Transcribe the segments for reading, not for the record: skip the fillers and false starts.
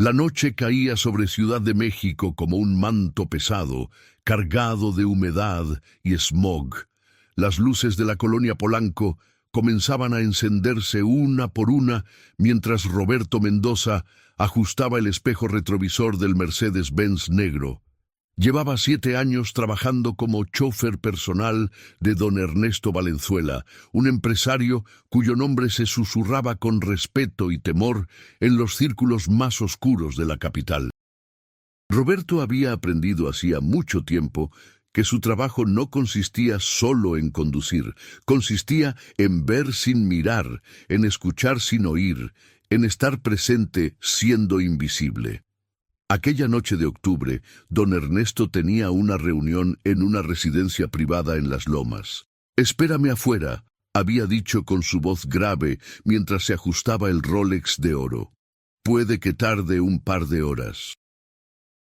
La noche caía sobre Ciudad de México como un manto pesado, cargado de humedad y smog. Las luces de la colonia Polanco comenzaban a encenderse una por una mientras Roberto Mendoza ajustaba el espejo retrovisor del Mercedes-Benz negro. Llevaba 7 años trabajando como chofer personal de don Ernesto Valenzuela, un empresario cuyo nombre se susurraba con respeto y temor en los círculos más oscuros de la capital. Roberto había aprendido hacía mucho tiempo que su trabajo no consistía solo en conducir, consistía en ver sin mirar, en escuchar sin oír, en estar presente siendo invisible. Aquella noche de octubre, don Ernesto tenía una reunión en una residencia privada en Las Lomas. «Espérame afuera», había dicho con su voz grave mientras se ajustaba el Rolex de oro. «Puede que tarde un par de horas».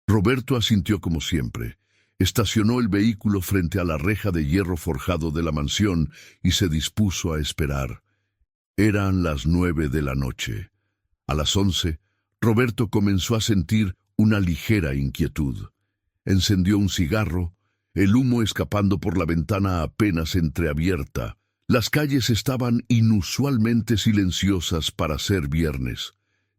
Roberto asintió como siempre. Estacionó el vehículo frente a la reja de hierro forjado de la mansión y se dispuso a esperar. Eran las 9 de la noche. A las 11, Roberto comenzó a sentir una ligera inquietud. Encendió un cigarro, el humo escapando por la ventana apenas entreabierta. Las calles estaban inusualmente silenciosas para ser viernes.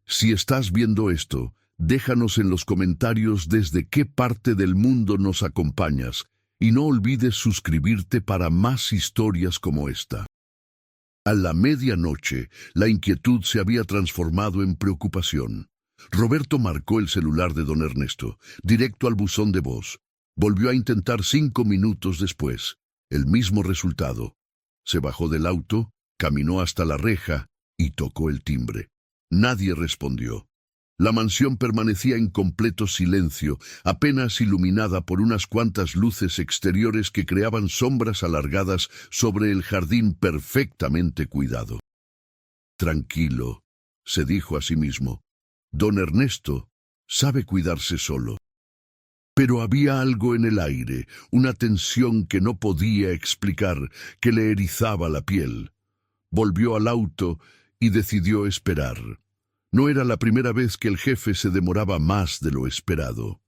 Si estás viendo esto, déjanos en los comentarios desde qué parte del mundo nos acompañas y no olvides suscribirte para más historias como esta. A la medianoche, la inquietud se había transformado en preocupación. Roberto marcó el celular de don Ernesto, directo al buzón de voz. Volvió a intentar 5 minutos después. El mismo resultado. Se bajó del auto, caminó hasta la reja y tocó el timbre. Nadie respondió. La mansión permanecía en completo silencio, apenas iluminada por unas cuantas luces exteriores que creaban sombras alargadas sobre el jardín perfectamente cuidado. «Tranquilo», se dijo a sí mismo. «Don Ernesto sabe cuidarse solo». Pero había algo en el aire, una tensión que no podía explicar, que le erizaba la piel. Volvió al auto y decidió esperar. No era la primera vez que el jefe se demoraba más de lo esperado.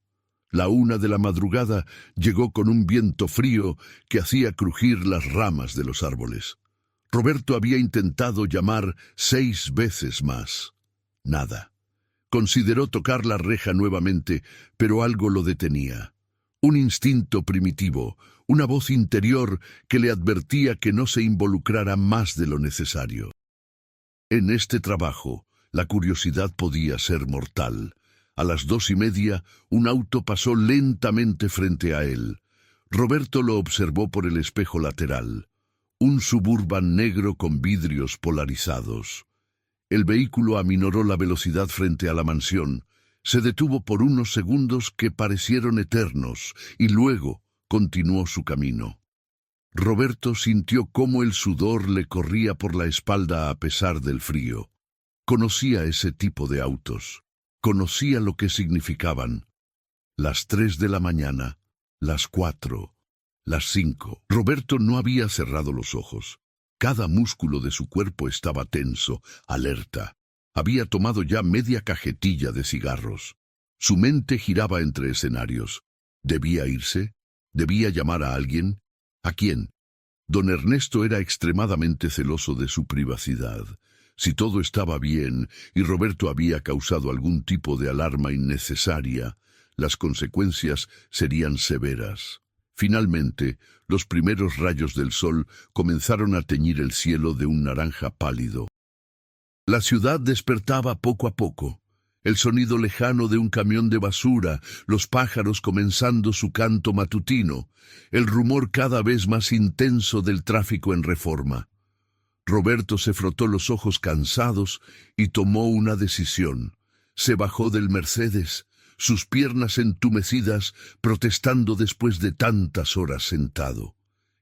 La 1 de la madrugada llegó con un viento frío que hacía crujir las ramas de los árboles. Roberto había intentado llamar 6 veces más. Nada. Consideró tocar la reja nuevamente, pero algo lo detenía. Un instinto primitivo, una voz interior que le advertía que no se involucrara más de lo necesario. En este trabajo, la curiosidad podía ser mortal. A las 2:30, un auto pasó lentamente frente a él. Roberto lo observó por el espejo lateral. Un Suburban negro con vidrios polarizados. El vehículo aminoró la velocidad frente a la mansión. Se detuvo por unos segundos que parecieron eternos y luego continuó su camino. Roberto sintió cómo el sudor le corría por la espalda a pesar del frío. Conocía ese tipo de autos. Conocía lo que significaban. Las 3 de la mañana, las 4, las 5. Roberto no había cerrado los ojos. Cada músculo de su cuerpo estaba tenso, alerta. Había tomado ya media cajetilla de cigarros. Su mente giraba entre escenarios. ¿Debía irse? ¿Debía llamar a alguien? ¿A quién? Don Ernesto era extremadamente celoso de su privacidad. Si todo estaba bien y Roberto había causado algún tipo de alarma innecesaria, las consecuencias serían severas. Finalmente, los primeros rayos del sol comenzaron a teñir el cielo de un naranja pálido. La ciudad despertaba poco a poco. El sonido lejano de un camión de basura, los pájaros comenzando su canto matutino, el rumor cada vez más intenso del tráfico en Reforma. Roberto se frotó los ojos cansados y tomó una decisión. Se bajó del Mercedes, sus piernas entumecidas, protestando después de tantas horas sentado.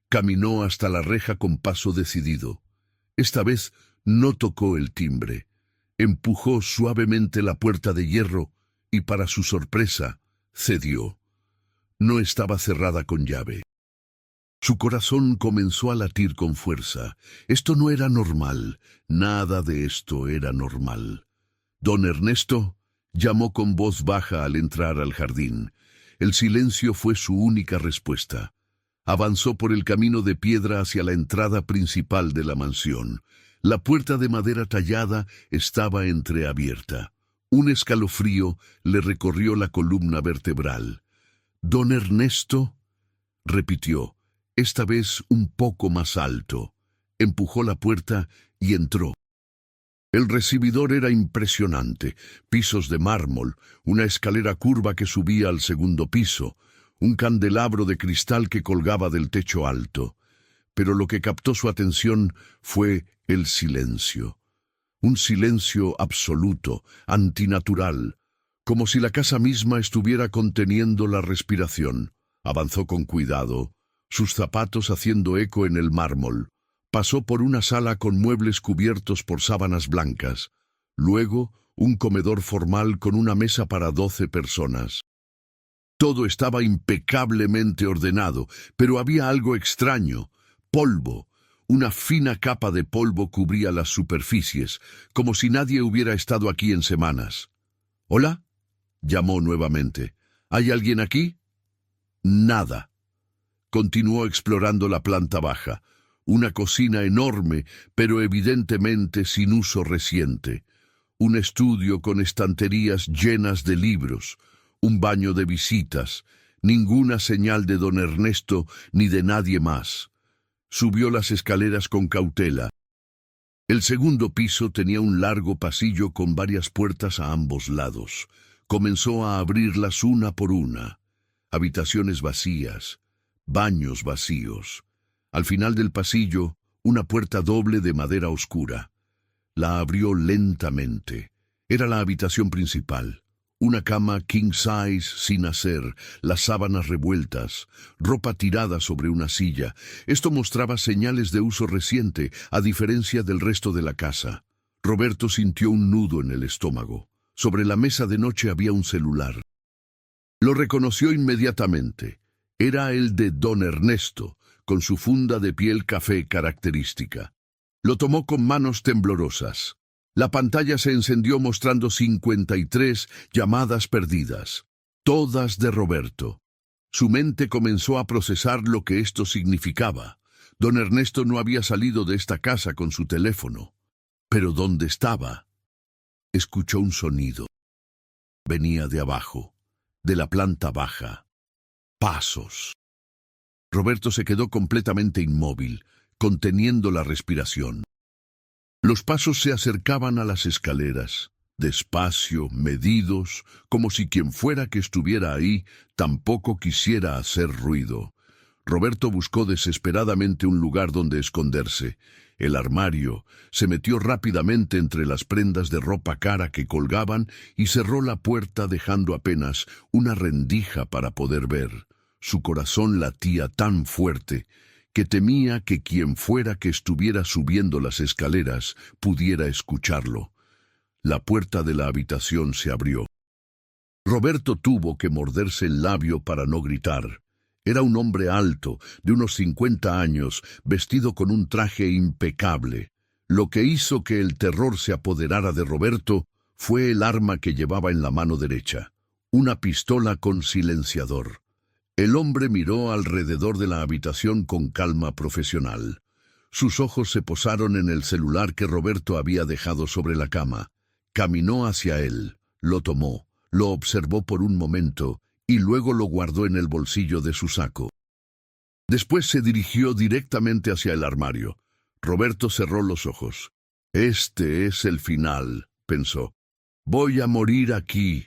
Caminó hasta la reja con paso decidido. Esta vez no tocó el timbre. Empujó suavemente la puerta de hierro y, para su sorpresa, cedió. No estaba cerrada con llave. Su corazón comenzó a latir con fuerza. Esto no era normal. Nada de esto era normal. Don Ernesto Llamó con voz baja al entrar al jardín. El silencio fue su única respuesta. Avanzó por el camino de piedra hacia la entrada principal de la mansión. La puerta de madera tallada estaba entreabierta. Un escalofrío le recorrió la columna vertebral. «¿Don Ernesto?», repitió, esta vez un poco más alto. Empujó la puerta y entró. El recibidor era impresionante. Pisos de mármol, una escalera curva que subía al segundo piso, un candelabro de cristal que colgaba del techo alto. Pero lo que captó su atención fue el silencio. Un silencio absoluto, antinatural, como si la casa misma estuviera conteniendo la respiración. Avanzó con cuidado, sus zapatos haciendo eco en el mármol. Pasó por una sala con muebles cubiertos por sábanas blancas. Luego, un comedor formal con una mesa para 12 personas. Todo estaba impecablemente ordenado, pero había algo extraño. Polvo. Una fina capa de polvo cubría las superficies, como si nadie hubiera estado aquí en semanas. «¿Hola?», llamó nuevamente. «¿Hay alguien aquí?». Nada. Continuó explorando la planta baja. Una cocina enorme, pero evidentemente sin uso reciente. Un estudio con estanterías llenas de libros. Un baño de visitas. Ninguna señal de don Ernesto ni de nadie más. Subió las escaleras con cautela. El segundo piso tenía un largo pasillo con varias puertas a ambos lados. Comenzó a abrirlas una por una. Habitaciones vacías, baños vacíos. Al final del pasillo, una puerta doble de madera oscura. La abrió lentamente. Era la habitación principal. Una cama king size sin hacer, las sábanas revueltas, ropa tirada sobre una silla. Esto mostraba señales de uso reciente, a diferencia del resto de la casa. Roberto sintió un nudo en el estómago. Sobre la mesa de noche había un celular. Lo reconoció inmediatamente. Era el de don Ernesto, con su funda de piel café característica. Lo tomó con manos temblorosas. La pantalla se encendió mostrando 53 llamadas perdidas, todas de Roberto. Su mente comenzó a procesar lo que esto significaba. Don Ernesto no había salido de esta casa con su teléfono. ¿Pero dónde estaba? Escuchó un sonido. Venía de abajo, de la planta baja. Pasos. Roberto se quedó completamente inmóvil, conteniendo la respiración. Los pasos se acercaban a las escaleras, despacio, medidos, como si quien fuera que estuviera ahí tampoco quisiera hacer ruido. Roberto buscó desesperadamente un lugar donde esconderse. El armario. Se metió rápidamente entre las prendas de ropa cara que colgaban y cerró la puerta dejando apenas una rendija para poder ver. Su corazón latía tan fuerte que temía que quien fuera que estuviera subiendo las escaleras pudiera escucharlo. La puerta de la habitación se abrió. Roberto tuvo que morderse el labio para no gritar. Era un hombre alto, de unos 50 años, vestido con un traje impecable. Lo que hizo que el terror se apoderara de Roberto fue el arma que llevaba en la mano derecha, una pistola con silenciador. El hombre miró alrededor de la habitación con calma profesional. Sus ojos se posaron en el celular que Roberto había dejado sobre la cama. Caminó hacia él, lo tomó, lo observó por un momento y luego lo guardó en el bolsillo de su saco. Después se dirigió directamente hacia el armario. Roberto cerró los ojos. «Este es el final», pensó. «Voy a morir aquí».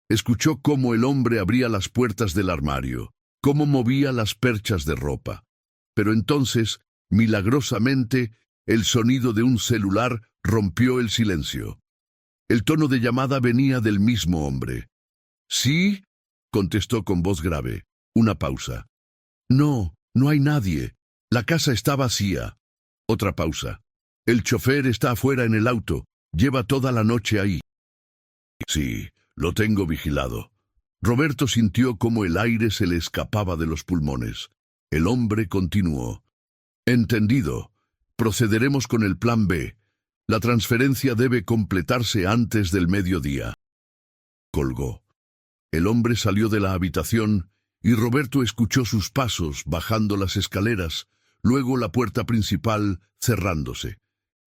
Escuchó cómo el hombre abría las puertas del armario, cómo movía las perchas de ropa. Pero entonces, milagrosamente, el sonido de un celular rompió el silencio. El tono de llamada venía del mismo hombre. «¿Sí?», contestó con voz grave. Una pausa. «No, no hay nadie. La casa está vacía». Otra pausa. «El chofer está afuera en el auto. Lleva toda la noche ahí». «Sí, lo tengo vigilado». Roberto sintió cómo el aire se le escapaba de los pulmones. El hombre continuó. «Entendido. Procederemos con el plan B. La transferencia debe completarse antes del mediodía». colgó. El hombre salió de la habitación y Roberto escuchó sus pasos bajando las escaleras, luego la puerta principal cerrándose.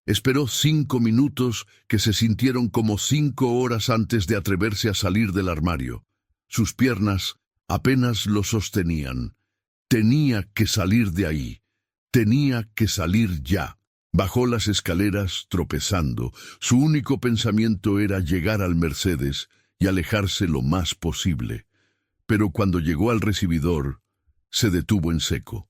Esperó 5 minutos que se sintieron como 5 horas antes de atreverse a salir del armario. Sus piernas apenas lo sostenían. Tenía que salir de ahí. Tenía que salir ya. Bajó las escaleras tropezando. Su único pensamiento era llegar al Mercedes y alejarse lo más posible. Pero cuando llegó al recibidor, se detuvo en seco.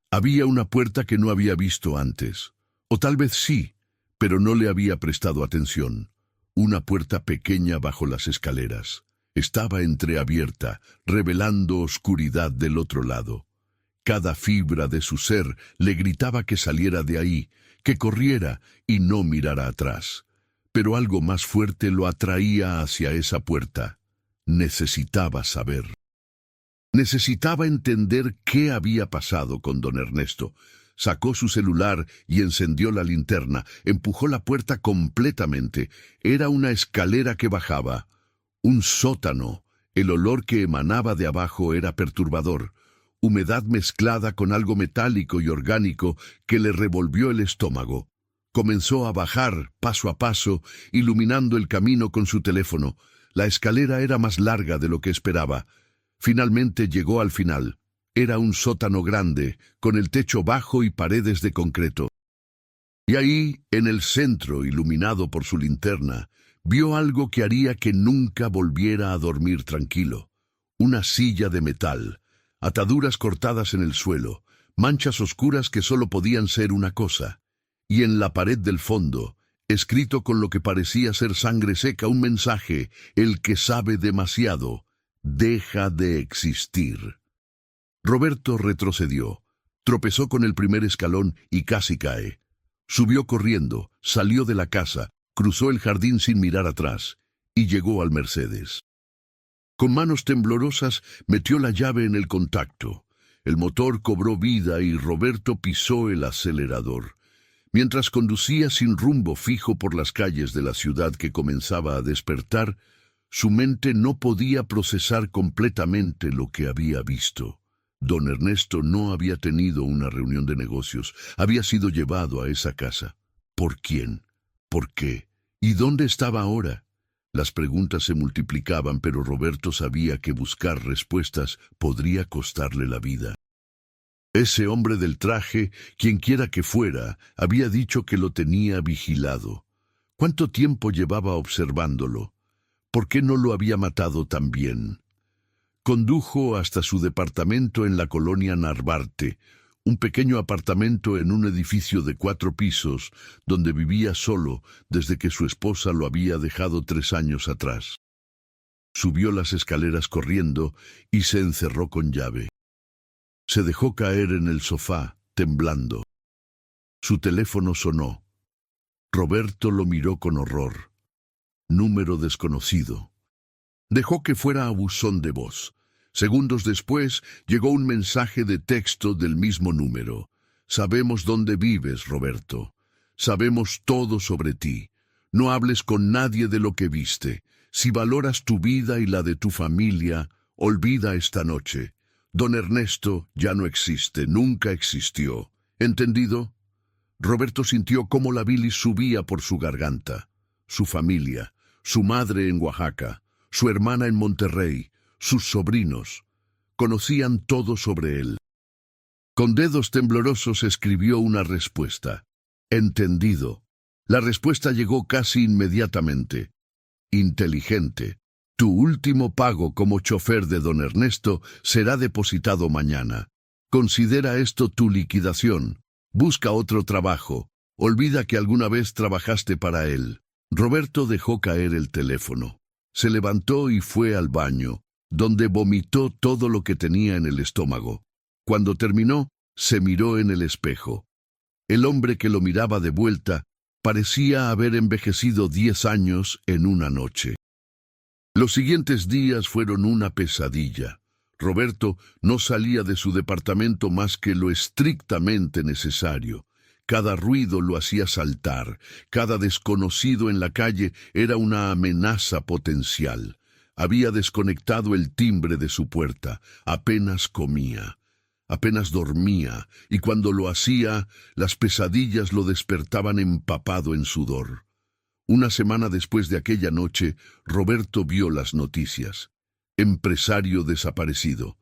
Había una puerta que no había visto antes. O tal vez sí, pero no le había prestado atención. Una puerta pequeña bajo las escaleras. Estaba entreabierta, revelando oscuridad del otro lado. Cada fibra de su ser le gritaba que saliera de ahí, que corriera y no mirara atrás. Pero algo más fuerte lo atraía hacia esa puerta. Necesitaba saber. Necesitaba entender qué había pasado con don Ernesto. Sacó su celular y encendió la linterna. Empujó la puerta completamente. Era una escalera que bajaba. Un sótano. El olor que emanaba de abajo era perturbador. Humedad mezclada con algo metálico y orgánico que le revolvió el estómago. Comenzó a bajar, paso a paso, iluminando el camino con su teléfono. La escalera era más larga de lo que esperaba. Finalmente llegó al final. Era un sótano grande, con el techo bajo y paredes de concreto. Y ahí, en el centro, iluminado por su linterna, vio algo que haría que nunca volviera a dormir tranquilo. Una silla de metal, ataduras cortadas en el suelo, manchas oscuras que solo podían ser una cosa. Y en la pared del fondo, escrito con lo que parecía ser sangre seca, un mensaje: el que sabe demasiado, deja de existir. Roberto retrocedió, tropezó con el primer escalón y casi cae. Subió corriendo, salió de la casa, cruzó el jardín sin mirar atrás y llegó al Mercedes. Con manos temblorosas metió la llave en el contacto. El motor cobró vida y Roberto pisó el acelerador. Mientras conducía sin rumbo fijo por las calles de la ciudad que comenzaba a despertar, su mente no podía procesar completamente lo que había visto. Don Ernesto no había tenido una reunión de negocios, había sido llevado a esa casa. ¿Por quién? ¿Por qué? ¿Y dónde estaba ahora? Las preguntas se multiplicaban, pero Roberto sabía que buscar respuestas podría costarle la vida. Ese hombre del traje, quienquiera que fuera, había dicho que lo tenía vigilado. ¿Cuánto tiempo llevaba observándolo? ¿Por qué no lo había matado también? Condujo hasta su departamento en la colonia Narvarte, un pequeño apartamento en un edificio de 4 pisos, donde vivía solo desde que su esposa lo había dejado 3 años atrás. Subió las escaleras corriendo y se encerró con llave. Se dejó caer en el sofá, temblando. Su teléfono sonó. Roberto lo miró con horror. Número desconocido. Dejó que fuera a buzón de voz. Segundos después, llegó un mensaje de texto del mismo número. Sabemos dónde vives, Roberto. Sabemos todo sobre ti. No hables con nadie de lo que viste. Si valoras tu vida y la de tu familia, olvida esta noche. Don Ernesto ya no existe, nunca existió. ¿Entendido? Roberto sintió cómo la bilis subía por su garganta. Su familia, su madre en Oaxaca, su hermana en Monterrey, sus sobrinos, conocían todo sobre él. Con dedos temblorosos escribió una respuesta. Entendido. La respuesta llegó casi inmediatamente. Inteligente. Tu último pago como chofer de don Ernesto será depositado mañana. Considera esto tu liquidación. Busca otro trabajo. Olvida que alguna vez trabajaste para él. Roberto dejó caer el teléfono. Se levantó y fue al baño, donde vomitó todo lo que tenía en el estómago. Cuando terminó, se miró en el espejo. El hombre que lo miraba de vuelta parecía haber envejecido 10 años en una noche. Los siguientes días fueron una pesadilla. Roberto no salía de su departamento más que lo estrictamente necesario. Cada ruido lo hacía saltar, cada desconocido en la calle era una amenaza potencial. Había desconectado el timbre de su puerta. Apenas comía, apenas dormía, y cuando lo hacía, las pesadillas lo despertaban empapado en sudor. Una semana después de aquella noche, Roberto vio las noticias. Empresario desaparecido,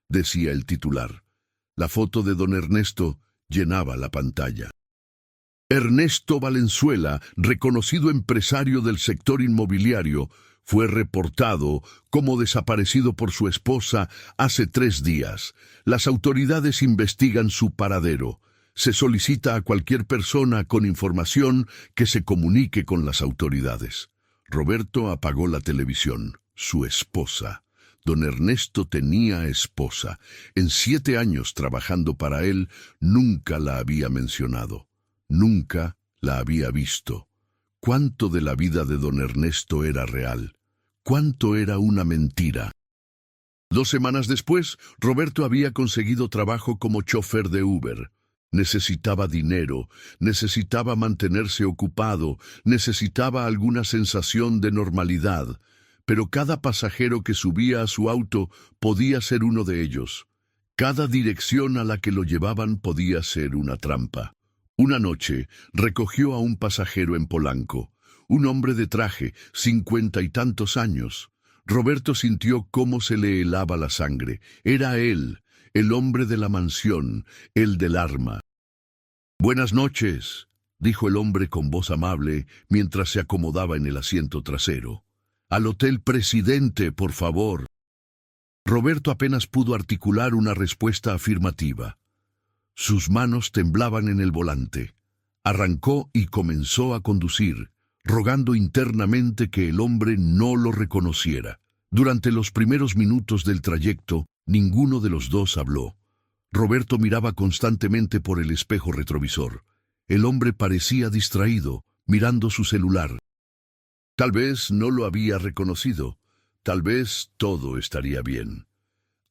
decía el titular. La foto de don Ernesto llenaba la pantalla. Ernesto Valenzuela, reconocido empresario del sector inmobiliario, fue reportado como desaparecido por su esposa hace 3 días. Las autoridades investigan su paradero. Se solicita a cualquier persona con información que se comunique con las autoridades. Roberto apagó la televisión. Su esposa. Don Ernesto tenía esposa. En 7 años trabajando para él, nunca la había mencionado. Nunca la había visto. ¿Cuánto de la vida de don Ernesto era real? ¿Cuánto era una mentira? 2 semanas después, Roberto había conseguido trabajo como chofer de Uber. Necesitaba dinero, necesitaba mantenerse ocupado, necesitaba alguna sensación de normalidad. Pero cada pasajero que subía a su auto podía ser uno de ellos. Cada dirección a la que lo llevaban podía ser una trampa. Una noche recogió a un pasajero en Polanco, un hombre de traje, 50 y tantos años. Roberto sintió cómo se le helaba la sangre. Era él, el hombre de la mansión, el del arma. «Buenas noches», dijo el hombre con voz amable mientras se acomodaba en el asiento trasero. «Al Hotel Presidente, por favor». Roberto apenas pudo articular una respuesta afirmativa. Sus manos temblaban en el volante. Arrancó y comenzó a conducir, rogando internamente que el hombre no lo reconociera. Durante los primeros minutos del trayecto, ninguno de los dos habló. Roberto miraba constantemente por el espejo retrovisor. El hombre parecía distraído, mirando su celular. Tal vez no lo había reconocido. Tal vez todo estaría bien.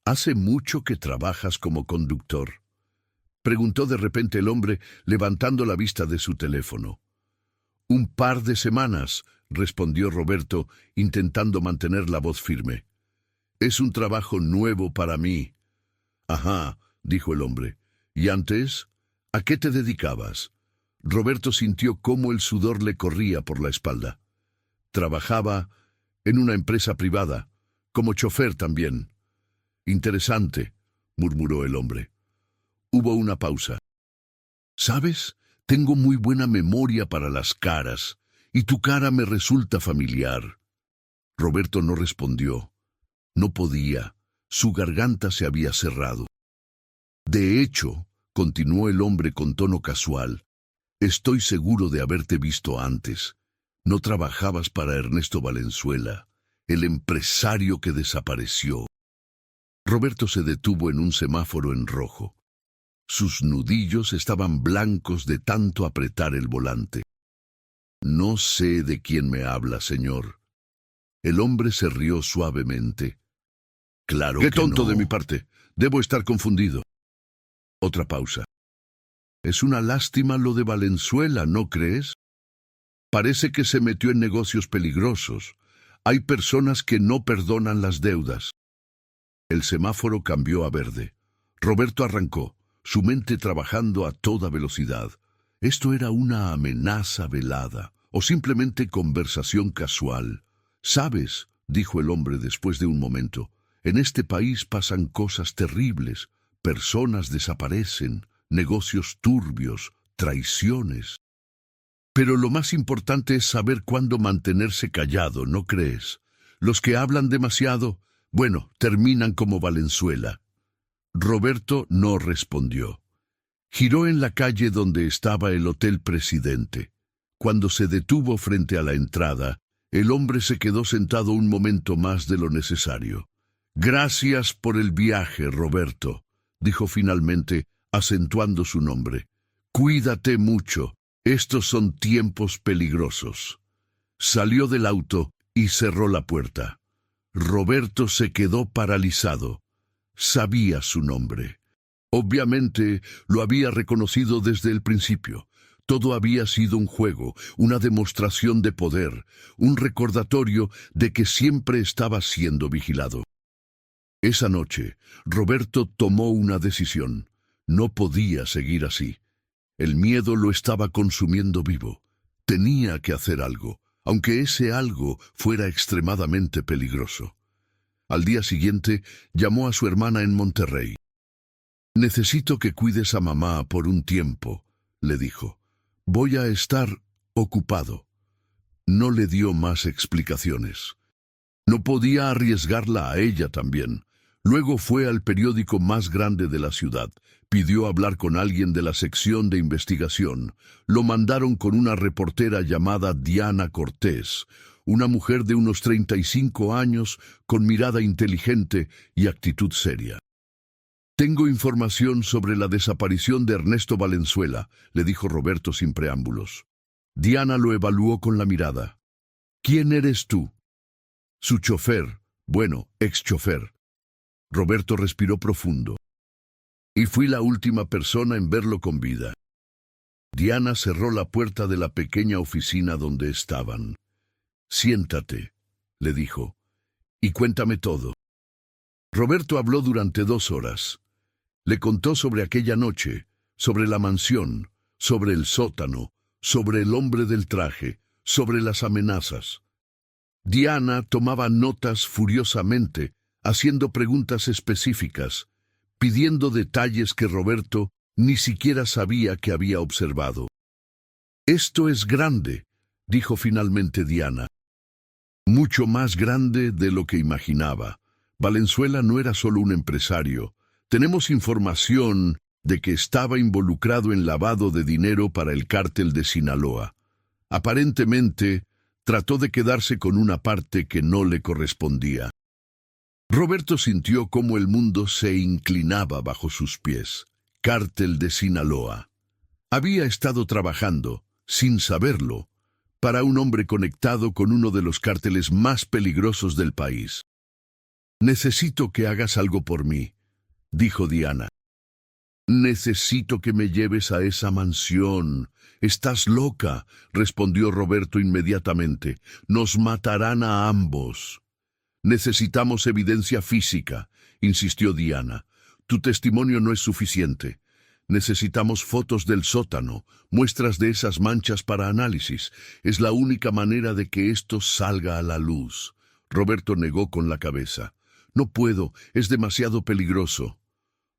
«¿Hace mucho que trabajas como conductor?», preguntó de repente el hombre, levantando la vista de su teléfono. «Un par de semanas», respondió Roberto, intentando mantener la voz firme. «Es un trabajo nuevo para mí». «Ajá», dijo el hombre. «¿Y antes? ¿A qué te dedicabas?». Roberto sintió cómo el sudor le corría por la espalda. «Trabajaba en una empresa privada, como chofer también». «Interesante», murmuró el hombre. Hubo una pausa. «¿Sabes? Tengo muy buena memoria para las caras, y tu cara me resulta familiar». Roberto no respondió. No podía. Su garganta se había cerrado. «De hecho», continuó el hombre con tono casual, «estoy seguro de haberte visto antes. No trabajabas para Ernesto Valenzuela, el empresario que desapareció». Roberto se detuvo en un semáforo en rojo. Sus nudillos estaban blancos de tanto apretar el volante. «No sé de quién me habla, señor». El hombre se rió suavemente. «Claro que no». «Qué tonto de mi parte. Debo estar confundido». Otra pausa. «Es una lástima lo de Valenzuela, ¿no crees? Parece que se metió en negocios peligrosos. Hay personas que no perdonan las deudas». El semáforo cambió a verde. Roberto arrancó, su mente trabajando a toda velocidad. ¿Esto era una amenaza velada o simplemente conversación casual? «¿Sabes?», dijo el hombre después de un momento, «en este país pasan cosas terribles. Personas desaparecen, negocios turbios, traiciones. Pero lo más importante es saber cuándo mantenerse callado, ¿no crees? Los que hablan demasiado, bueno, terminan como Valenzuela». Roberto no respondió. Giró en la calle donde estaba el Hotel Presidente. Cuando se detuvo frente a la entrada, el hombre se quedó sentado un momento más de lo necesario. «Gracias por el viaje, Roberto», dijo finalmente, acentuando su nombre. «Cuídate mucho. Estos son tiempos peligrosos». Salió del auto y cerró la puerta. Roberto se quedó paralizado. Sabía su nombre. Obviamente lo había reconocido desde el principio. Todo había sido un juego, una demostración de poder, un recordatorio de que siempre estaba siendo vigilado. Esa noche, Roberto tomó una decisión. No podía seguir así. El miedo lo estaba consumiendo vivo. Tenía que hacer algo, aunque ese algo fuera extremadamente peligroso. Al día siguiente, llamó a su hermana en Monterrey. «Necesito que cuides a mamá por un tiempo», le dijo. «Voy a estar ocupado». No le dio más explicaciones. No podía arriesgarla a ella también. Luego fue al periódico más grande de la ciudad. Pidió hablar con alguien de la sección de investigación. Lo mandaron con una reportera llamada Diana Cortés, una mujer de unos 35 años, con mirada inteligente y actitud seria. «Tengo información sobre la desaparición de Ernesto Valenzuela», le dijo Roberto sin preámbulos. Diana lo evaluó con la mirada. «¿Quién eres tú?» «Su chofer, bueno, ex-chofer». Roberto respiró profundo. «Y fui la última persona en verlo con vida». Diana cerró la puerta de la pequeña oficina donde estaban. «Siéntate», le dijo, «y cuéntame todo». Roberto habló durante 2 horas. Le contó sobre aquella noche, sobre la mansión, sobre el sótano, sobre el hombre del traje, sobre las amenazas. Diana tomaba notas furiosamente, haciendo preguntas específicas, pidiendo detalles que Roberto ni siquiera sabía que había observado. «Esto es grande», dijo finalmente Diana. «Mucho más grande de lo que imaginaba. Valenzuela no era solo un empresario. Tenemos información de que estaba involucrado en lavado de dinero para el cártel de Sinaloa. Aparentemente, trató de quedarse con una parte que no le correspondía». Roberto sintió cómo el mundo se inclinaba bajo sus pies. Cártel de Sinaloa. Había estado trabajando, sin saberlo, para un hombre conectado con uno de los cárteles más peligrosos del país. «Necesito que hagas algo por mí», dijo Diana. «Necesito que me lleves a esa mansión». «Estás loca», respondió Roberto inmediatamente. «Nos matarán a ambos». «Necesitamos evidencia física», insistió Diana. «Tu testimonio no es suficiente. Necesitamos fotos del sótano, muestras de esas manchas para análisis. Es la única manera de que esto salga a la luz». Roberto negó con la cabeza. «No puedo, es demasiado peligroso».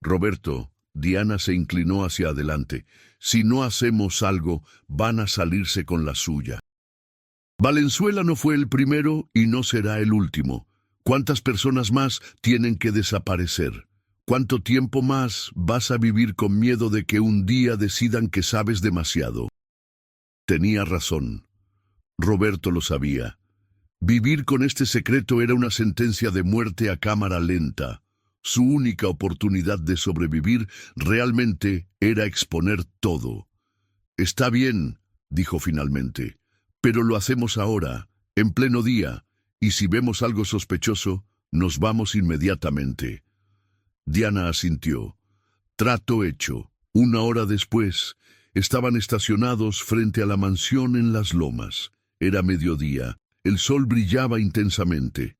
«Roberto», Diana se inclinó hacia adelante, «si no hacemos algo, van a salirse con la suya. Valenzuela no fue el primero y no será el último. ¿Cuántas personas más tienen que desaparecer? ¿Cuánto tiempo más vas a vivir con miedo de que un día decidan que sabes demasiado?» Tenía razón. Roberto lo sabía. Vivir con este secreto era una sentencia de muerte a cámara lenta. Su única oportunidad de sobrevivir realmente era exponer todo. «Está bien», dijo finalmente, «pero lo hacemos ahora, en pleno día, y si vemos algo sospechoso, nos vamos inmediatamente». Diana asintió. Trato hecho. 1 hora después, estaban estacionados frente a la mansión en las lomas. Era mediodía. El sol brillaba intensamente.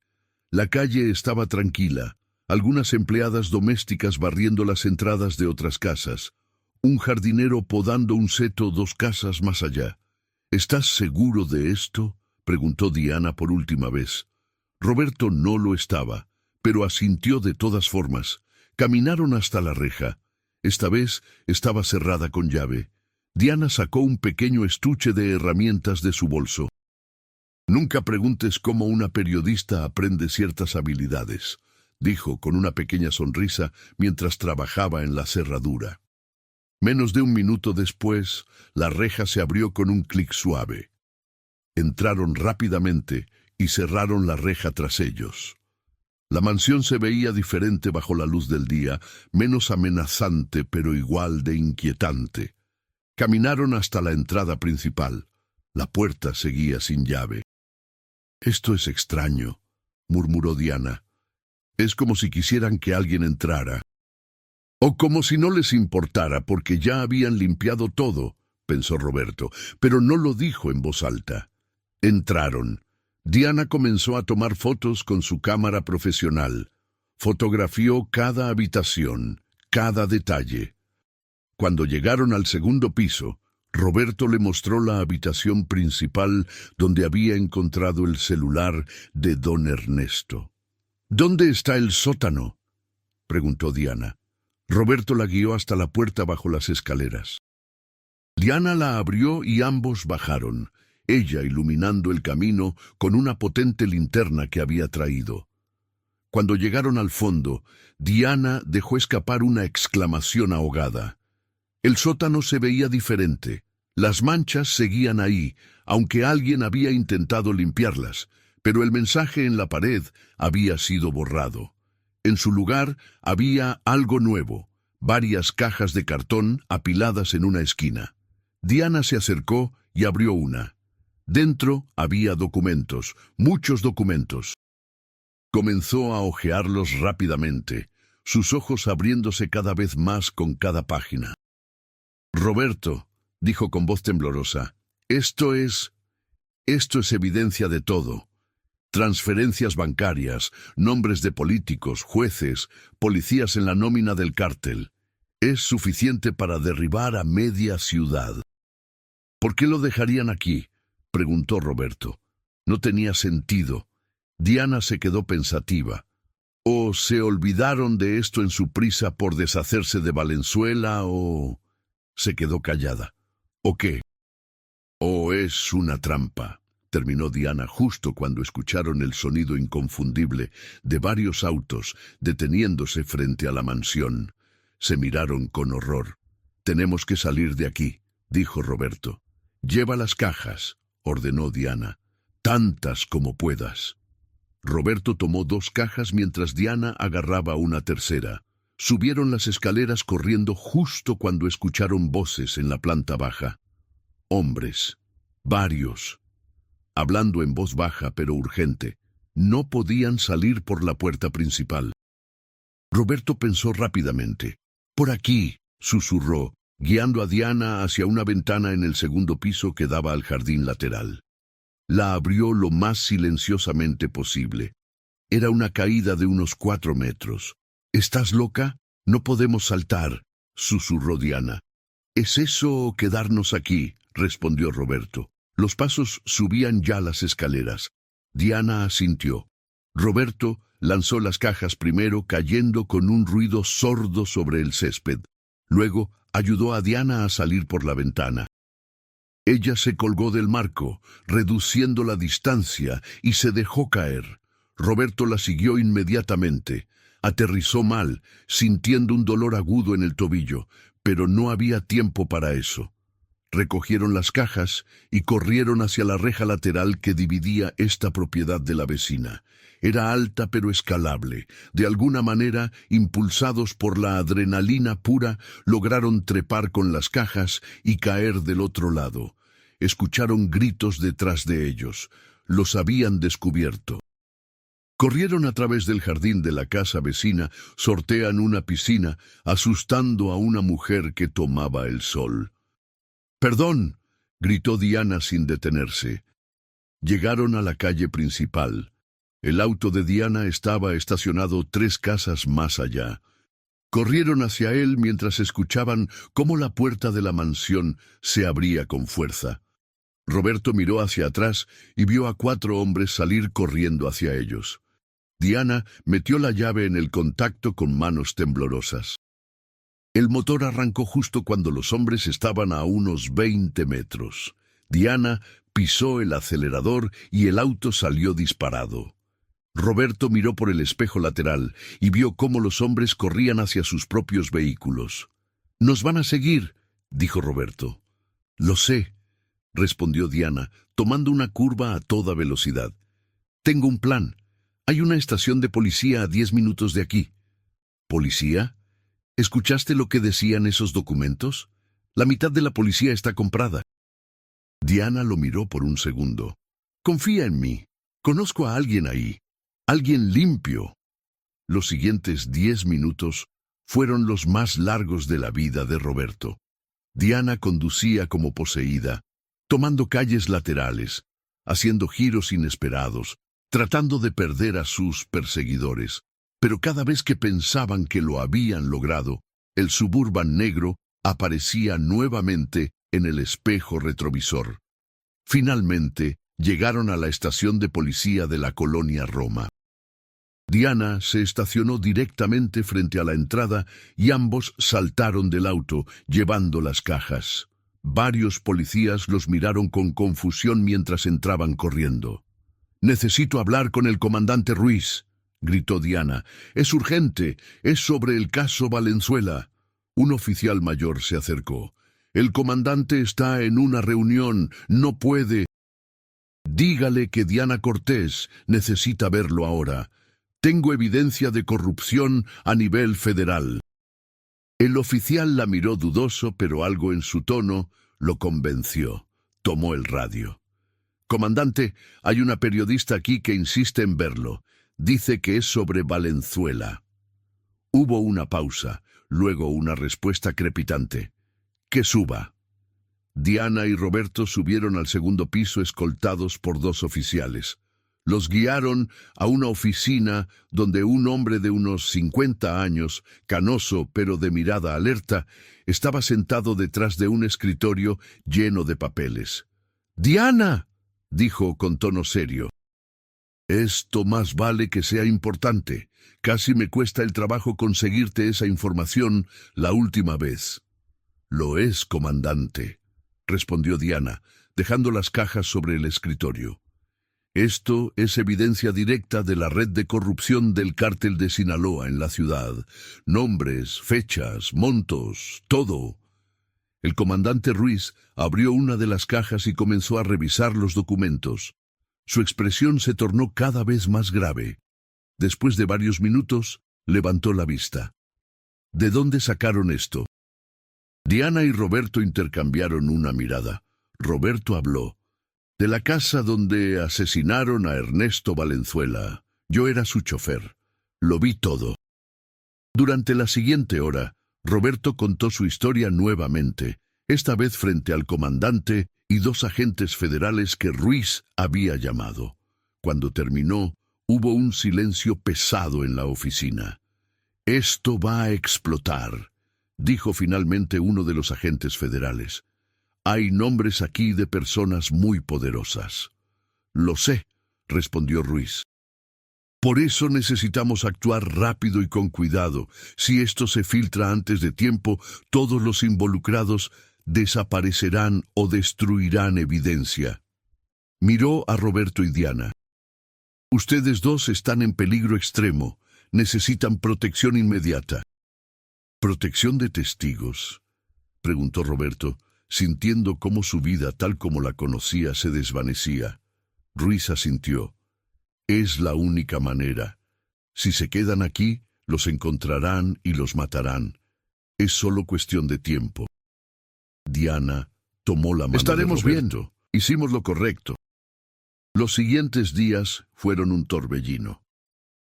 La calle estaba tranquila. Algunas empleadas domésticas barriendo las entradas de otras casas. Un jardinero podando un seto 2 casas más allá. «¿Estás seguro de esto?», preguntó Diana por última vez. Roberto no lo estaba, pero asintió de todas formas. Caminaron hasta la reja. Esta vez estaba cerrada con llave. Diana sacó un pequeño estuche de herramientas de su bolso. «Nunca preguntes cómo una periodista aprende ciertas habilidades», dijo con una pequeña sonrisa mientras trabajaba en la cerradura. Menos de 1 minuto después, la reja se abrió con un clic suave. Entraron rápidamente y cerraron la reja tras ellos. La mansión se veía diferente bajo la luz del día, menos amenazante pero igual de inquietante. Caminaron hasta la entrada principal. La puerta seguía sin llave. «Esto es extraño», murmuró Diana. «Es como si quisieran que alguien entrara. O como si no les importara porque ya habían limpiado todo», pensó Roberto, pero no lo dijo en voz alta. Entraron. Diana comenzó a tomar fotos con su cámara profesional. Fotografió cada habitación, cada detalle. Cuando llegaron al segundo piso, Roberto le mostró la habitación principal donde había encontrado el celular de don Ernesto. ¿Dónde está el sótano?, preguntó Diana. Roberto la guió hasta la puerta bajo las escaleras. Diana la abrió y ambos bajaron, ella iluminando el camino con una potente linterna que había traído. Cuando llegaron al fondo, Diana dejó escapar una exclamación ahogada. El sótano se veía diferente. Las manchas seguían ahí, aunque alguien había intentado limpiarlas, pero el mensaje en la pared había sido borrado. En su lugar había algo nuevo, varias cajas de cartón apiladas en una esquina. Diana se acercó y abrió una. Dentro había documentos, muchos documentos. Comenzó a hojearlos rápidamente, sus ojos abriéndose cada vez más con cada página. «Roberto», dijo con voz temblorosa, esto es evidencia de todo. Transferencias bancarias, nombres de políticos, jueces, policías en la nómina del cártel. Es suficiente para derribar a media ciudad». «¿Por qué lo dejarían aquí?», preguntó Roberto. No tenía sentido. Diana se quedó pensativa. ¿O se olvidaron de esto en su prisa por deshacerse de Valenzuela o...? Se quedó callada. ¿O qué? «¿O es una trampa?», terminó Diana justo cuando escucharon el sonido inconfundible de varios autos deteniéndose frente a la mansión. Se miraron con horror. «Tenemos que salir de aquí», dijo Roberto. «Lleva las cajas», ordenó Diana. «Tantas como puedas». Roberto tomó 2 cajas mientras Diana agarraba una tercera. Subieron las escaleras corriendo justo cuando escucharon voces en la planta baja. Hombres, varios, hablando en voz baja pero urgente. No podían salir por la puerta principal. Roberto pensó rápidamente. «Por aquí», susurró, guiando a Diana hacia una ventana en el segundo piso que daba al jardín lateral. La abrió lo más silenciosamente posible. Era una caída de unos 4 metros. «¿Estás loca? No podemos saltar», susurró Diana. «¿Es eso o quedarnos aquí?», respondió Roberto. Los pasos subían ya las escaleras. Diana asintió. Roberto lanzó las cajas primero, cayendo con un ruido sordo sobre el césped. Luego ayudó a Diana a salir por la ventana. Ella se colgó del marco, reduciendo la distancia, y se dejó caer. Roberto la siguió inmediatamente. Aterrizó mal, sintiendo un dolor agudo en el tobillo, pero no había tiempo para eso. Recogieron las cajas y corrieron hacia la reja lateral que dividía esta propiedad de la vecina. Era alta pero escalable. De alguna manera, impulsados por la adrenalina pura, lograron trepar con las cajas y caer del otro lado. Escucharon gritos detrás de ellos. Los habían descubierto. Corrieron a través del jardín de la casa vecina, sortean una piscina, asustando a una mujer que tomaba el sol. «¡Perdón!», gritó Diana sin detenerse. Llegaron a la calle principal. El auto de Diana estaba estacionado 3 casas más allá. Corrieron hacia él mientras escuchaban cómo la puerta de la mansión se abría con fuerza. Roberto miró hacia atrás y vio a 4 hombres salir corriendo hacia ellos. Diana metió la llave en el contacto con manos temblorosas. El motor arrancó justo cuando los hombres estaban a unos 20 metros. Diana pisó el acelerador y el auto salió disparado. Roberto miró por el espejo lateral y vio cómo los hombres corrían hacia sus propios vehículos. «Nos van a seguir», dijo Roberto. «Lo sé», respondió Diana, tomando una curva a toda velocidad. «Tengo un plan. Hay una estación de policía a 10 minutos de aquí». «¿Policía? ¿Escuchaste lo que decían esos documentos? La mitad de la policía está comprada». Diana lo miró por un segundo. «Confía en mí. Conozco a alguien ahí. Alguien limpio». Los siguientes 10 minutos fueron los más largos de la vida de Roberto. Diana conducía como poseída, tomando calles laterales, haciendo giros inesperados, tratando de perder a sus perseguidores. Pero cada vez que pensaban que lo habían logrado, el Suburban negro aparecía nuevamente en el espejo retrovisor. Finalmente, llegaron a la estación de policía de la colonia Roma. Diana se estacionó directamente frente a la entrada y ambos saltaron del auto, llevando las cajas. Varios policías los miraron con confusión mientras entraban corriendo. «Necesito hablar con el comandante Ruiz», gritó Diana. «Es urgente, es sobre el caso Valenzuela». Un oficial mayor se acercó. «El comandante está en una reunión, no puede». «Dígale que Diana Cortés necesita verlo ahora. Tengo evidencia de corrupción a nivel federal». El oficial la miró dudoso, pero algo en su tono lo convenció. Tomó el radio. «Comandante, hay una periodista aquí que insiste en verlo. Dice que es sobre Valenzuela». Hubo una pausa, luego una respuesta crepitante. «Que suba». Diana y Roberto subieron al segundo piso escoltados por 2 oficiales. Los guiaron a una oficina donde un hombre de unos 50 años, canoso pero de mirada alerta, estaba sentado detrás de un escritorio lleno de papeles. «¡Diana!», dijo con tono serio. «Esto más vale que sea importante. Casi me cuesta el trabajo conseguirte esa información la última vez». «Lo es, comandante», respondió Diana, dejando las cajas sobre el escritorio. «Esto es evidencia directa de la red de corrupción del cártel de Sinaloa en la ciudad. Nombres, fechas, montos, todo». El comandante Ruiz abrió una de las cajas y comenzó a revisar los documentos. Su expresión se tornó cada vez más grave. Después de varios minutos, levantó la vista. «¿De dónde sacaron esto?». Diana y Roberto intercambiaron una mirada. Roberto habló. «De la casa donde asesinaron a Ernesto Valenzuela. Yo era su chofer. Lo vi todo». Durante la siguiente hora, Roberto contó su historia nuevamente, esta vez frente al comandante y 2 agentes federales que Ruiz había llamado. Cuando terminó, hubo un silencio pesado en la oficina. «Esto va a explotar», dijo finalmente uno de los agentes federales. «Hay nombres aquí de personas muy poderosas». «Lo sé», respondió Ruiz. «Por eso necesitamos actuar rápido y con cuidado. Si esto se filtra antes de tiempo, todos los involucrados desaparecerán o destruirán evidencia». Miró a Roberto y Diana. «Ustedes 2 están en peligro extremo. Necesitan protección inmediata». «¿Protección de testigos?», preguntó Roberto, sintiendo cómo su vida tal como la conocía se desvanecía. Ruiz asintió. «Es la única manera. Si se quedan aquí, los encontrarán y los matarán. Es solo cuestión de tiempo». Diana tomó la mano. «Estaremos bien. Hicimos lo correcto». Los siguientes días fueron un torbellino.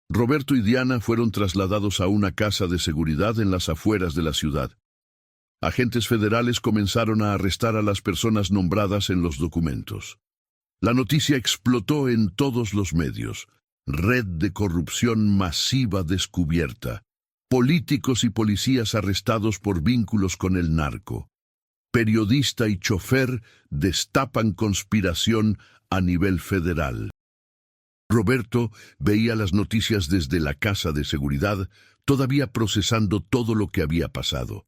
Roberto y Diana fueron trasladados a una casa de seguridad en las afueras de la ciudad. Agentes federales comenzaron a arrestar a las personas nombradas en los documentos. La noticia explotó en todos los medios. Red de corrupción masiva descubierta. Políticos y policías arrestados por vínculos con el narco. Periodista y chofer destapan conspiración a nivel federal. Roberto veía las noticias desde la casa de seguridad, todavía procesando todo lo que había pasado.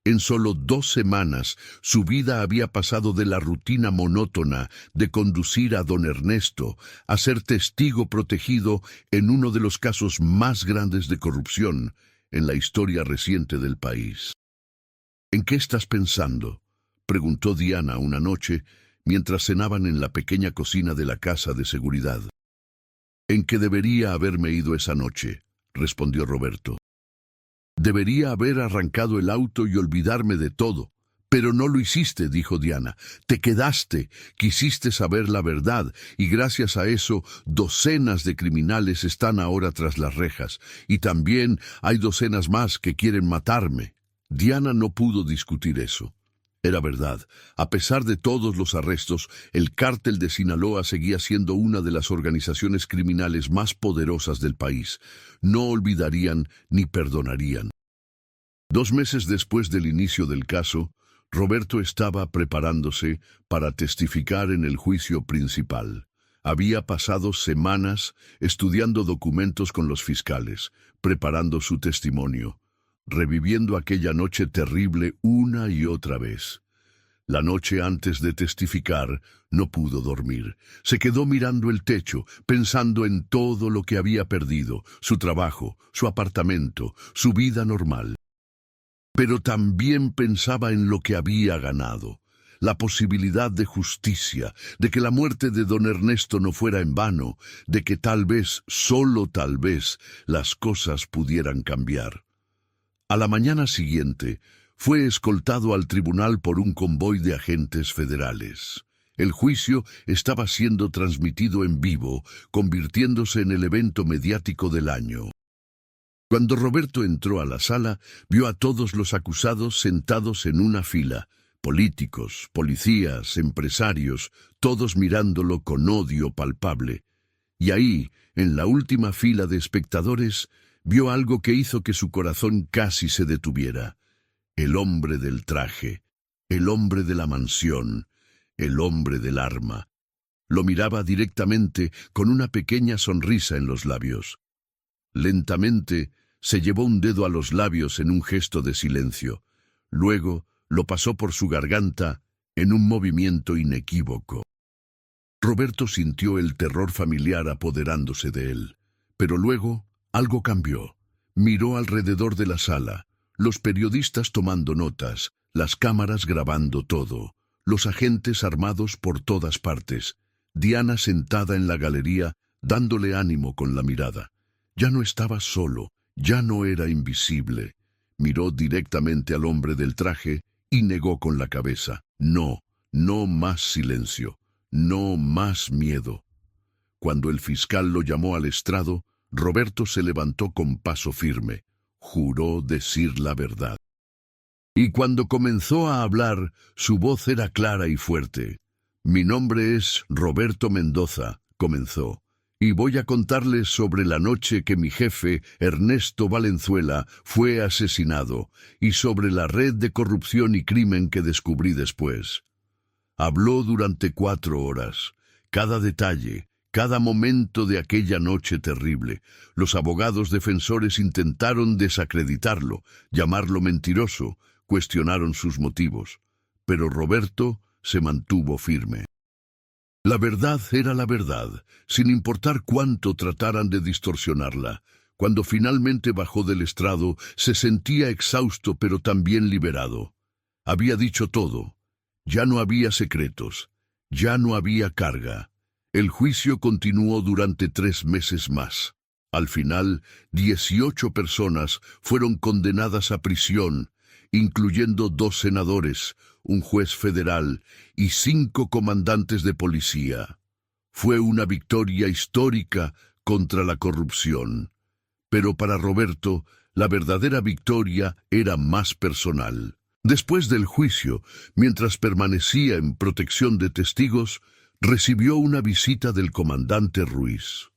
En solo 2 semanas, su vida había pasado de la rutina monótona de conducir a don Ernesto a ser testigo protegido en uno de los casos más grandes de corrupción en la historia reciente del país. «¿En qué estás pensando?», preguntó Diana una noche mientras cenaban en la pequeña cocina de la casa de seguridad. «En que debería haberme ido esa noche», respondió Roberto. «Debería haber arrancado el auto y olvidarme de todo. Pero no lo hiciste», dijo Diana. «Te quedaste, quisiste saber la verdad, y gracias a eso, docenas de criminales están ahora tras las rejas, y también hay docenas más que quieren matarme». Diana no pudo discutir eso. Era verdad. A pesar de todos los arrestos, el Cártel de Sinaloa seguía siendo una de las organizaciones criminales más poderosas del país. No olvidarían ni perdonarían. 2 meses después del inicio del caso, Roberto estaba preparándose para testificar en el juicio principal. Había pasado semanas estudiando documentos con los fiscales, preparando su testimonio, reviviendo aquella noche terrible una y otra vez. La noche antes de testificar, no pudo dormir. Se quedó mirando el techo, pensando en todo lo que había perdido, su trabajo, su apartamento, su vida normal. Pero también pensaba en lo que había ganado, la posibilidad de justicia, de que la muerte de don Ernesto no fuera en vano, de que tal vez, solo tal vez, las cosas pudieran cambiar. A la mañana siguiente, fue escoltado al tribunal por un convoy de agentes federales. El juicio estaba siendo transmitido en vivo, convirtiéndose en el evento mediático del año. Cuando Roberto entró a la sala, vio a todos los acusados sentados en una fila, políticos, policías, empresarios, todos mirándolo con odio palpable. Y ahí, en la última fila de espectadores, vio algo que hizo que su corazón casi se detuviera. El hombre del traje, el hombre de la mansión, el hombre del arma. Lo miraba directamente con una pequeña sonrisa en los labios. Lentamente se llevó un dedo a los labios en un gesto de silencio. Luego lo pasó por su garganta en un movimiento inequívoco. Roberto sintió el terror familiar apoderándose de él. Pero luego algo cambió. Miró alrededor de la sala, los periodistas tomando notas, las cámaras grabando todo, los agentes armados por todas partes, Diana sentada en la galería dándole ánimo con la mirada. Ya no estaba solo, ya no era invisible. Miró directamente al hombre del traje y negó con la cabeza. No, no más silencio, no más miedo. Cuando el fiscal lo llamó al estrado, Roberto se levantó con paso firme. Juró decir la verdad. Y cuando comenzó a hablar, su voz era clara y fuerte. «Mi nombre es Roberto Mendoza», comenzó, «y voy a contarles sobre la noche que mi jefe, Ernesto Valenzuela, fue asesinado, y sobre la red de corrupción y crimen que descubrí después». Habló durante 4 horas. Cada detalle, cada momento de aquella noche terrible. Los abogados defensores intentaron desacreditarlo, llamarlo mentiroso, cuestionaron sus motivos. Pero Roberto se mantuvo firme. La verdad era la verdad, sin importar cuánto trataran de distorsionarla. Cuando finalmente bajó del estrado, se sentía exhausto pero también liberado. Había dicho todo. Ya no había secretos. Ya no había carga. El juicio continuó durante 3 meses más. Al final, 18 personas fueron condenadas a prisión, incluyendo 2 senadores, un juez federal y 5 comandantes de policía. Fue una victoria histórica contra la corrupción. Pero para Roberto, la verdadera victoria era más personal. Después del juicio, mientras permanecía en protección de testigos, recibió una visita del comandante Ruiz.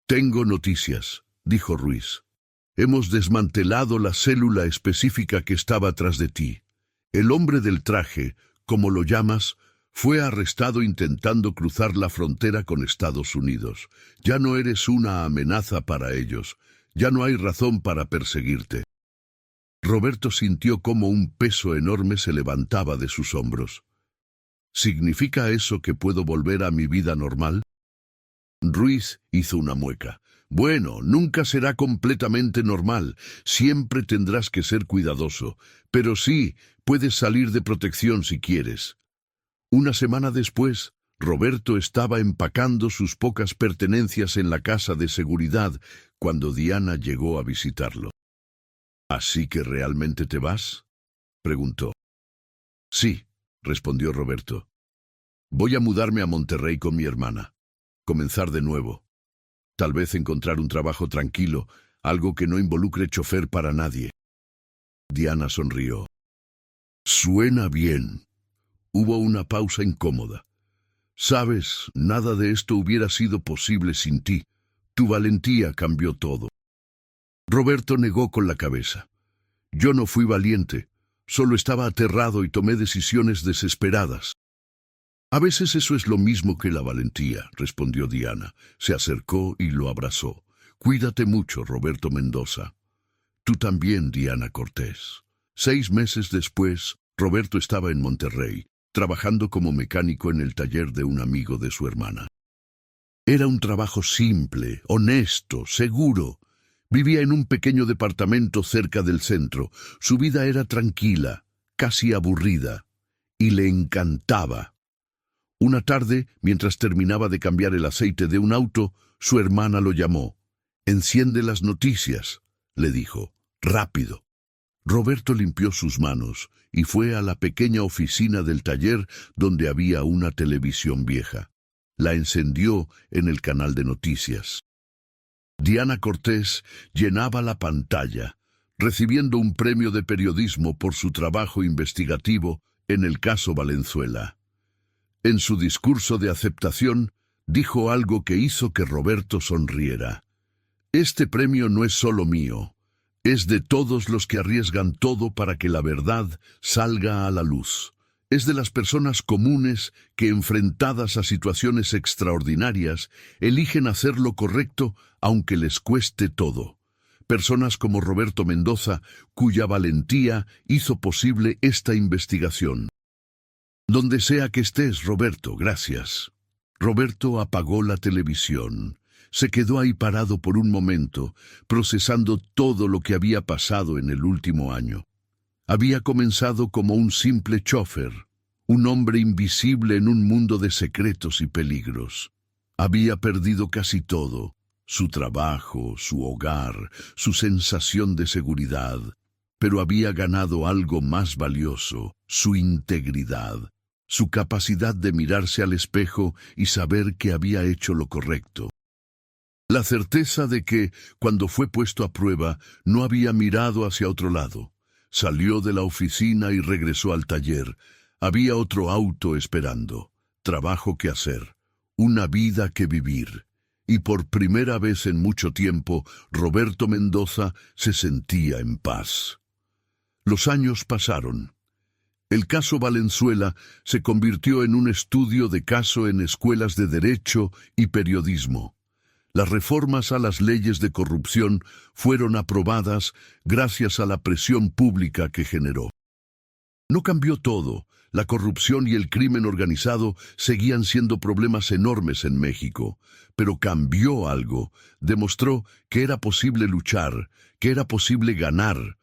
«Tengo noticias», dijo Ruiz. «Hemos desmantelado la célula específica que estaba tras de ti. El hombre del traje, como lo llamas, fue arrestado intentando cruzar la frontera con Estados Unidos. Ya no eres una amenaza para ellos. Ya no hay razón para perseguirte». Roberto sintió como un peso enorme se levantaba de sus hombros. «¿Significa eso que puedo volver a mi vida normal?» Ruiz hizo una mueca. «Bueno, nunca será completamente normal. Siempre tendrás que ser cuidadoso. Pero sí, puedes salir de protección si quieres». Una semana después, Roberto estaba empacando sus pocas pertenencias en la casa de seguridad cuando Diana llegó a visitarlo. «¿Así que realmente te vas?», preguntó. «Sí», respondió Roberto. «Voy a mudarme a Monterrey con mi hermana. Comenzar de nuevo. Tal vez encontrar un trabajo tranquilo, algo que no involucre chofer para nadie». Diana sonrió. Suena bien. Hubo una pausa incómoda. Sabes, nada de esto hubiera sido posible sin ti. Tu valentía cambió todo. Roberto negó con la cabeza. Yo no fui valiente, solo estaba aterrado y tomé decisiones desesperadas. A veces eso es lo mismo que la valentía, respondió Diana. Se acercó y lo abrazó. Cuídate mucho, Roberto Mendoza. Tú también, Diana Cortés. 6 meses después, Roberto estaba en Monterrey, trabajando como mecánico en el taller de un amigo de su hermana. Era un trabajo simple, honesto, seguro. Vivía en un pequeño departamento cerca del centro. Su vida era tranquila, casi aburrida, y le encantaba. Una tarde, mientras terminaba de cambiar el aceite de un auto, su hermana lo llamó. «Enciende las noticias», le dijo, «rápido». Roberto limpió sus manos y fue a la pequeña oficina del taller donde había una televisión vieja. La encendió en el canal de noticias. Diana Cortés llenaba la pantalla, recibiendo un premio de periodismo por su trabajo investigativo en el caso Valenzuela. En su discurso de aceptación, dijo algo que hizo que Roberto sonriera. «Este premio no es solo mío, es de todos los que arriesgan todo para que la verdad salga a la luz. Es de las personas comunes que, enfrentadas a situaciones extraordinarias, eligen hacer lo correcto aunque les cueste todo. Personas como Roberto Mendoza, cuya valentía hizo posible esta investigación». «Donde sea que estés, Roberto, gracias». Roberto apagó la televisión. Se quedó ahí parado por un momento, procesando todo lo que había pasado en el último año. Había comenzado como un simple chófer, un hombre invisible en un mundo de secretos y peligros. Había perdido casi todo: su trabajo, su hogar, su sensación de seguridad, pero había ganado algo más valioso: su integridad, su capacidad de mirarse al espejo y saber que había hecho lo correcto. La certeza de que, cuando fue puesto a prueba, no había mirado hacia otro lado. Salió de la oficina y regresó al taller. Había otro auto esperando, trabajo que hacer, una vida que vivir. Y por primera vez en mucho tiempo, Roberto Mendoza se sentía en paz. Los años pasaron. El caso Valenzuela se convirtió en un estudio de caso en escuelas de derecho y periodismo. Las reformas a las leyes de corrupción fueron aprobadas gracias a la presión pública que generó. No cambió todo. La corrupción y el crimen organizado seguían siendo problemas enormes en México, pero cambió algo. Demostró que era posible luchar, que era posible ganar.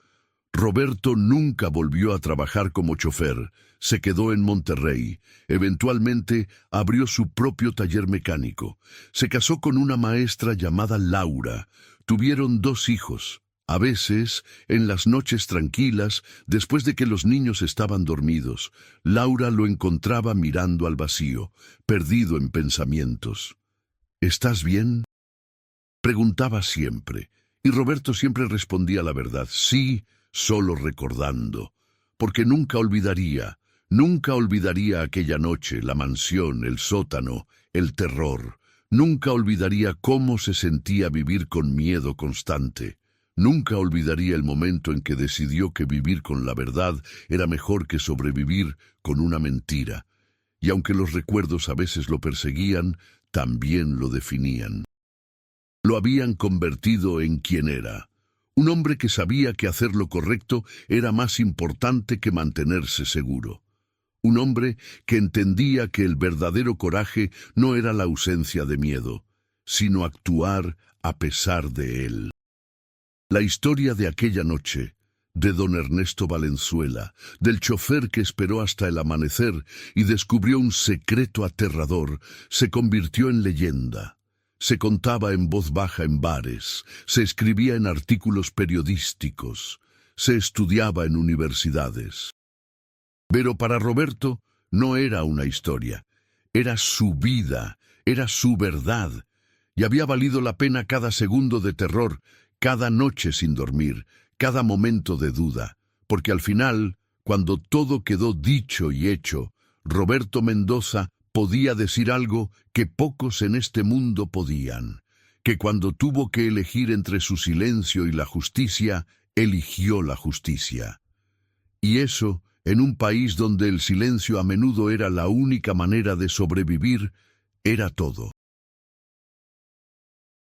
Roberto nunca volvió a trabajar como chofer. Se quedó en Monterrey. Eventualmente abrió su propio taller mecánico. Se casó con una maestra llamada Laura. Tuvieron 2 hijos. A veces, en las noches tranquilas, después de que los niños estaban dormidos, Laura lo encontraba mirando al vacío, perdido en pensamientos. «¿Estás bien?», preguntaba siempre, y Roberto siempre respondía la verdad: «Sí», solo recordando, porque nunca olvidaría aquella noche, la mansión, el sótano, el terror. Nunca olvidaría cómo se sentía vivir con miedo constante. Nunca olvidaría el momento en que decidió que vivir con la verdad era mejor que sobrevivir con una mentira. Y aunque los recuerdos a veces lo perseguían, también lo definían. Lo habían convertido en quien era. Un hombre que sabía que hacer lo correcto era más importante que mantenerse seguro. Un hombre que entendía que el verdadero coraje no era la ausencia de miedo, sino actuar a pesar de él. La historia de aquella noche, de don Ernesto Valenzuela, del chofer que esperó hasta el amanecer y descubrió un secreto aterrador, se convirtió en leyenda. Se contaba en voz baja en bares, se escribía en artículos periodísticos, se estudiaba en universidades. Pero para Roberto no era una historia, era su vida, era su verdad, y había valido la pena cada segundo de terror, cada noche sin dormir, cada momento de duda, porque al final, cuando todo quedó dicho y hecho, Roberto Mendoza podía decir algo que pocos en este mundo podían, que cuando tuvo que elegir entre su silencio y la justicia, eligió la justicia. Y eso, en un país donde el silencio a menudo era la única manera de sobrevivir, era todo.